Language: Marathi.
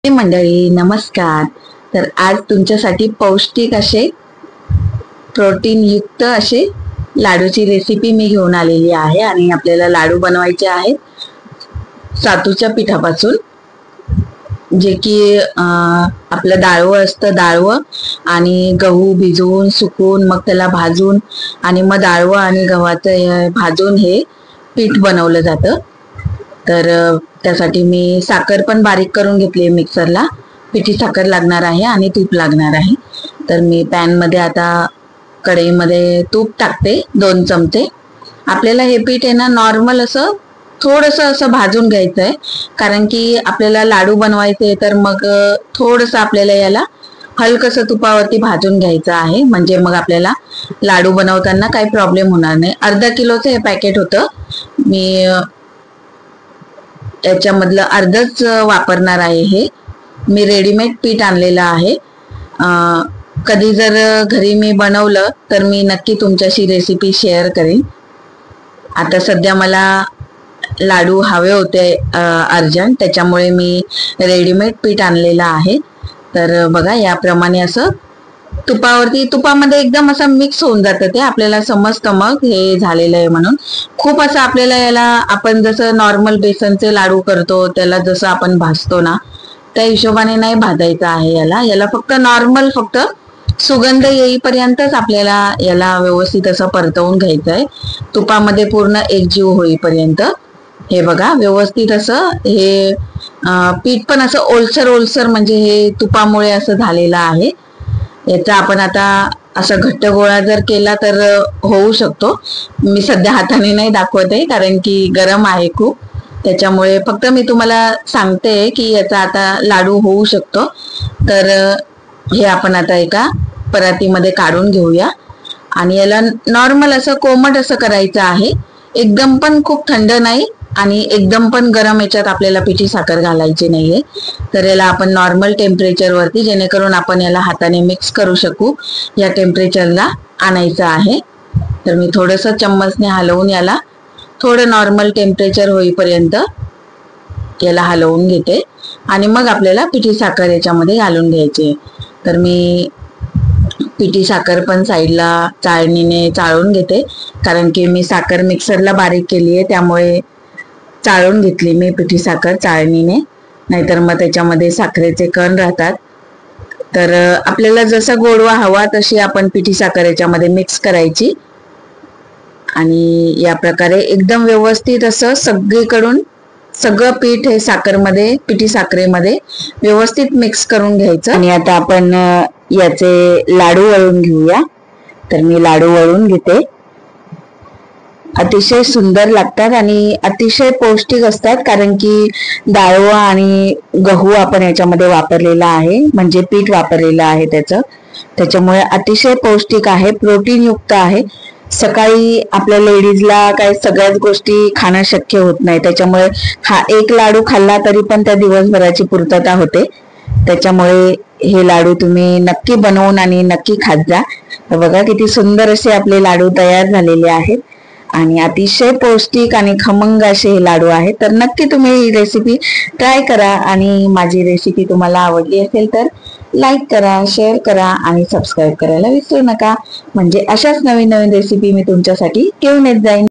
मंडळी नमस्कार। तर आज तुमच्यासाठी पौष्टिक असे प्रोटीन युक्त असे लाडूची रेसिपी मी घेऊन आलेली आहे। आणि आपल्याला लाडू बनवायचे आहेत सातूच्या पिठापासून, जे की आपलं डाळवं असतं, डाळवं आणि गहू भिजवून सुकवून मग त्याला भाजून आणि मग डाळवं आणि गव्हाचं भाजून हे पीठ बनवलं जातं। तर त्यासाठी मी साखर पण बारीक करून घेतली मिक्सरला। पिठी साखर लागणार आहे आणि तूप लागणार आहे। तर मी पॅन मध्ये आता कढईमध्ये तूप टाकते 2 चमचे। आपल्याला हे पीठ आहे ना नॉर्मल असं थोडंसं असं भाजून घ्यायचं आहे, कारण की आपल्याला लाडू बनवायचे। तर मग थोडंसं आपल्याला याला हलकसं तुपावरती भाजून घ्यायचं आहे, म्हणजे मग आपल्याला लाडू बनवताना काही प्रॉब्लेम होणार नाही। अर्धा किलोचं हे पॅकेट होतं, मी याच्यामधलं अर्धच वापरणार आहे। हे मी रेडीमेड पीठ आणलेलं आहे। कधी जर घरी मी बनवलं तर मी नक्की तुमच्याशी रेसिपी शेअर करेन। आता सध्या मला लाडू हवे होते अर्जंट, त्याच्यामुळे मी रेडीमेड पीठ आणलेलं आहे। तर बघा याप्रमाणे असं तुपामध्ये एकदम असं मिक्स होऊन जातं, ते आपल्याला समजतं मग हे झालेलं आहे म्हणून। खूप असं आपल्याला याला आपण जसं नॉर्मल बेसनचे लाडू करतो त्याला जसं आपण भाजतो ना त्या हिशोबाने नाही भाजायचं आहे याला फक्त नॉर्मल फक्त सुगंध येईपर्यंतच आपल्याला याला व्यवस्थित असं परतवून घ्यायचं आहे, तुपामध्ये पूर्ण एकजीव होईपर्यंत। हे बघा व्यवस्थित असं हे पीठ पण असं ओलसर म्हणजे हे तुपामुळे असं झालेलं आहे। याचा आपण आता असा घट्ट गोळा जर केला तर होऊ शकतो। मी सध्या हाताने नाही दाखवत आहे, कारण की गरम आहे खूप, त्याच्यामुळे फक्त मी तुम्हाला सांगते की याचा आता लाडू होऊ शकतो। तर हे आपण आता एका परातीमध्ये काढून घेऊया आणि याला नॉर्मल असं कोमट असं करायचं आहे। एकदम पण खूप थंड नाही आणि एकदम पण गरम याच्यात आपल्याला पिठी साखर घालायची नाहीये। तर याला आपण नॉर्मल टेम्परेचर वरती, जेणेकरून आपण याला हाताने मिक्स करू शकू, या टेम्परेचरला आणायचं आहे। तर मी थोडंसं चम्मचने हलवून याला थोडं नॉर्मल टेम्परेचर होईपर्यंत याला हलवून घेते आणि मग आपल्याला पिठी साखर याच्यामध्ये घालून घ्यायची। तर मी पिठी साखर पण साईडला चाळणीने चाळून घेते, कारण की मी साखर मिक्सरला बारीक केली आहे, त्यामुळे चाळून घेतली मी पिठी साखर चाळणीने, नाहीतर मग त्याच्यामध्ये साखरेचे कण राहतात। तर आपल्याला जसा गोडवा हवा तशी आपण पिठी साखर याच्यामध्ये मिक्स करायची आणि या प्रकारे एकदम व्यवस्थित असं सगळीकडून सगळं पीठ हे साखरमध्ये पिठी साखरेमध्ये व्यवस्थित मिक्स करून घ्यायचं। आणि आता आपण याचे लाडू वळून घेऊया। तर मी लाडू वळून घेते। अतिशय सुंदर लागतात आणि अतिशय पौष्टिक असतात, कारण की डाळवं आणि गहू आपण याच्यामध्ये वापरलेला आहे, म्हणजे पीठ वापरलेलं आहे त्याच्यामुळे अतिशय पौष्टिक आहे, प्रोटीन युक्त आहे। सकाळी आपल्या लेडीजला काय सगळ्याच गोष्टी खाणं शक्य होत नाही, त्याच्यामुळे हा एक लाडू खाल्ला तरी पण त्या दिवसभराची पूर्तता होते। त्याच्यामुळे हे लाडू तुम्ही नक्की बनवून आणि नक्की खात जा। तर बघा किती सुंदर असे आपले लाडू तयार झालेले आहेत आणि अतिशय पौष्टिक आणि खमंग असे हे लाडू आहेत। तर नक्की तुम्ही ही रेसिपी ट्राय करा आणि माझी रेसिपी तुम्हाला आवडली असेल तर लाईक करा, शेअर करा आणि सबस्क्राईब करायला विसरू नका, म्हणजे अशाच नवीन रेसिपी मी तुमच्यासाठी घेऊन येत जाईन।